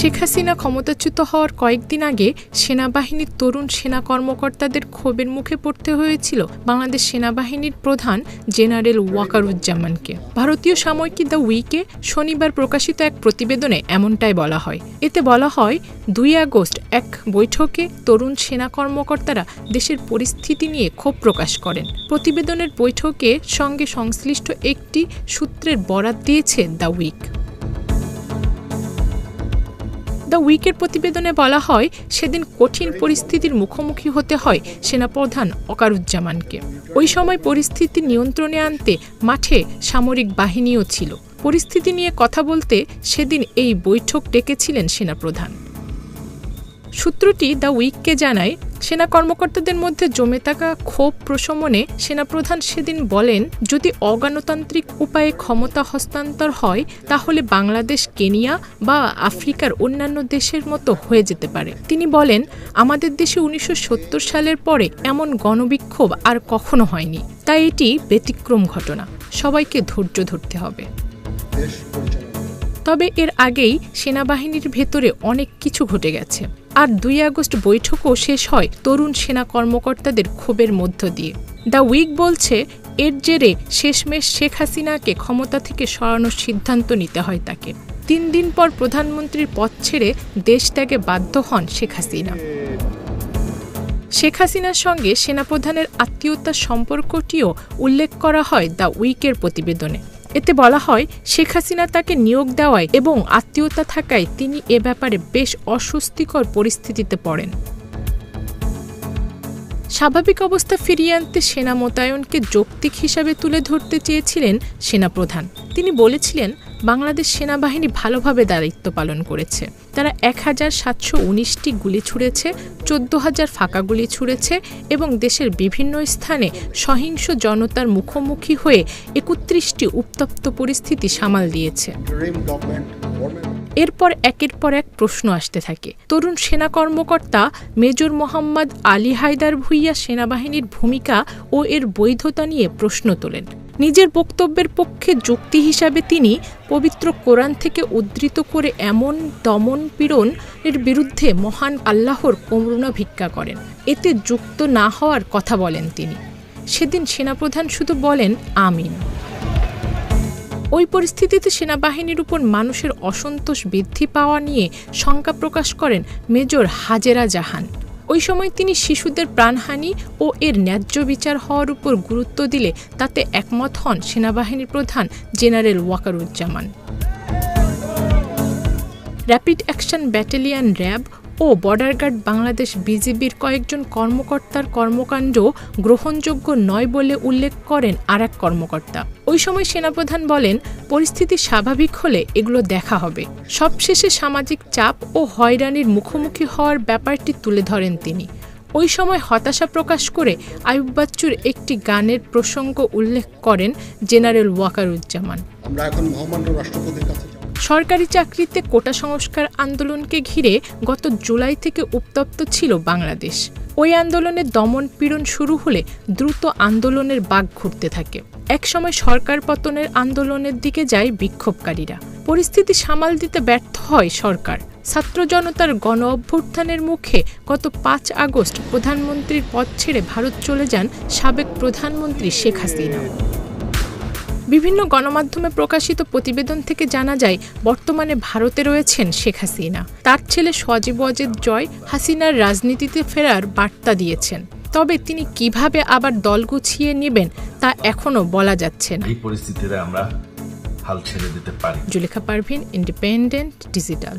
শেখ হাসিনা ক্ষমতাচ্যুত হওয়ার কয়েকদিন আগে সেনাবাহিনীর তরুণ সেনা কর্মকর্তাদের ক্ষোভের মুখে পড়তে হয়েছিল বাংলাদেশ সেনাবাহিনীর প্রধান জেনারেল ওয়াকারুজ্জামানকে। ভারতীয় সাময়িকী দ্য উইকে শনিবার প্রকাশিত এক প্রতিবেদনে এমনটাই বলা হয়। এতে বলা হয়, 2 আগস্ট এক বৈঠকে তরুণ সেনা কর্মকর্তারা দেশের পরিস্থিতি নিয়ে ক্ষোভ প্রকাশ করেন। প্রতিবেদনের বৈঠকের সঙ্গে সংশ্লিষ্ট একটি সূত্রের বরাত দিয়েছে দ্য উইক। দ্য উইকের প্রতিবেদনে বলা হয়, সেদিন কঠিন পরিস্থিতির মুখোমুখি হতে হয় সেনাপ্রধান ওয়াকারুজ্জামানকে। ওই সময় পরিস্থিতি নিয়ন্ত্রণে আনতে মাঠে সামরিক বাহিনীও ছিল। পরিস্থিতি নিয়ে কথা বলতে সেদিন এই বৈঠক ডেকেছিলেন সেনাপ্রধান। সূত্রটি দ্য উইককে জানায়, সেনা কর্মকর্তাদের মধ্যে জমে থাকা ক্ষোভ প্রশমনে সেনাপ্রধান সেদিন বলেন, যদি অগণতান্ত্রিক উপায়ে ক্ষমতা হস্তান্তর হয় তাহলে বাংলাদেশ কেনিয়া বা আফ্রিকার অন্যান্য দেশের মতো হয়ে যেতে পারে। তিনি বলেন, আমাদের দেশে 1970 সালের পরে এমন গণবিক্ষোভ আর কখনো হয়নি, তাই এটি ব্যতিক্রম ঘটনা। সবাইকে ধৈর্য ধরতে হবে। তবে এর আগেই সেনাবাহিনীর ভেতরে অনেক কিছু ঘটে গেছে। আর 2 আগস্ট বৈঠকও শেষ হয় তরুণ সেনা কর্মকর্তাদের ক্ষোভের মধ্য দিয়ে। দ্য উইক বলছে, এর জেরে শেষমেশ শেখ হাসিনাকে ক্ষমতা থেকে সরানোর সিদ্ধান্ত নিতে হয় তাকে। 3 দিন পর প্রধানমন্ত্রীর পদ ছেড়ে দেশ ত্যাগে বাধ্য হন শেখ হাসিনা। শেখ হাসিনার সঙ্গে সেনাপ্রধানের আত্মীয়তার সম্পর্কটিও উল্লেখ করা হয় দ্য উইকের প্রতিবেদনে। এতে বলা হয়, শেখ হাসিনা তাকে নিয়োগ দেওয়ায় এবং আত্মীয়তা থাকায় তিনি এ ব্যাপারে বেশ অস্বস্তিকর পরিস্থিতিতে পড়েন। স্বাভাবিক অবস্থা ফিরিয়ে আনতে সেনা মোতায়েনকে যৌক্তিক হিসাবে তুলে ধরতে চেয়েছিলেন সেনাপ্রধান। তিনি বলেছিলেন, বাংলাদেশ সেনাবাহিনী ভালোভাবে দায়িত্ব পালন করেছে। তারা 1719টি গুলি ছুড়েছে, 14,000 ফাঁকা গুলি ছুড়েছে এবং দেশের বিভিন্ন স্থানে সহিংস জনতার মুখোমুখি হয়ে 31টি উত্তপ্ত পরিস্থিতি সামাল দিয়েছে। এরপর একের পর এক প্রশ্ন আসতে থাকে। তরুণ সেনা কর্মকর্তা মেজর মোহাম্মদ আলী হায়দার ভূঁইয়া সেনাবাহিনীর ভূমিকা ও এর বৈধতা নিয়ে প্রশ্ন তোলেন। নিজের বক্তব্যের পক্ষে যুক্তি হিসাবে তিনি পবিত্র কোরআন থেকে উদ্ধৃত করে এমন দমন পীড়ন এর বিরুদ্ধে মহান আল্লাহর করুণা ভিক্ষা করেন। এতে যুক্ত না হওয়ার কথা বলেন তিনি। সেদিন সেনাপ্রধান শুধু বলেন আমিন। ওই পরিস্থিতিতে সেনাবাহিনীর উপর মানুষের অসন্তোষ বৃদ্ধি পাওয়া নিয়ে শঙ্কা প্রকাশ করেন মেজর হাজেরা জাহান। ওই সময় তিনি শিশুদের প্রাণহানি ও এর ন্যায্য বিচার হওয়ার উপর গুরুত্ব দিলে তাতে একমত হন সেনাবাহিনীর প্রধান general Wakeruzzaman. Rapid action battalion RAB ও বর্ডার গার্ড বাংলাদেশ বিজিবির কয়েকজন কর্মকর্তার কর্মকাণ্ড গ্রহণযোগ্য নয় বলে উল্লেখ করেন আরেক কর্মকর্তা। ওই সময় সেনাপ্রধান বলেন, পরিস্থিতি স্বাভাবিক হলে এগুলো দেখা হবে। সবশেষে সামাজিক চাপ ও হয়রানির মুখোমুখি হওয়ার ব্যাপারটি তুলে ধরেন তিনি। ওই সময় হতাশা প্রকাশ করে আইয়ুব বাচ্চুর একটি গানের প্রসঙ্গ উল্লেখ করেন জেনারেল ওয়াকারুজ্জামান। আমরা এখন মহামান্য রাষ্ট্রপতির কাছে সরকারি চাকরিতে কোটা সংস্কার আন্দোলনকে ঘিরে গত জুলাই থেকে উত্তপ্ত ছিল বাংলাদেশ। ওই আন্দোলনের দমন পীড়ন শুরু হলে দ্রুত আন্দোলনের বাঁক ঘুরতে থাকে। একসময় সরকার পতনের আন্দোলনের দিকে যায় বিক্ষোভকারীরা। পরিস্থিতি সামাল দিতে ব্যর্থ হয় সরকার। ছাত্র জনতার গণ অভ্যুত্থানের মুখে গত 5 আগস্ট প্রধানমন্ত্রীর পদ ছেড়ে ভারত চলে যান সাবেক প্রধানমন্ত্রী শেখ হাসিনা। বিভিন্ন গণমাধ্যমে প্রকাশিত প্রতিবেদন থেকে জানা যায়, বর্তমানে ভারতে রয়েছেন শেখ হাসিনা। তার ছেলে সজীব ওয়াজেদ জয় হাসিনার রাজনীতিতে ফেরার বার্তা দিয়েছেন। তবে তিনি কিভাবে আবার দল গুছিয়ে নেবেন তা এখনো বলা যাচ্ছে না। এই পরিস্থিতিতে আমরা হাল ছেড়ে দিতে পারি। Zulekha Parvin, independent digital.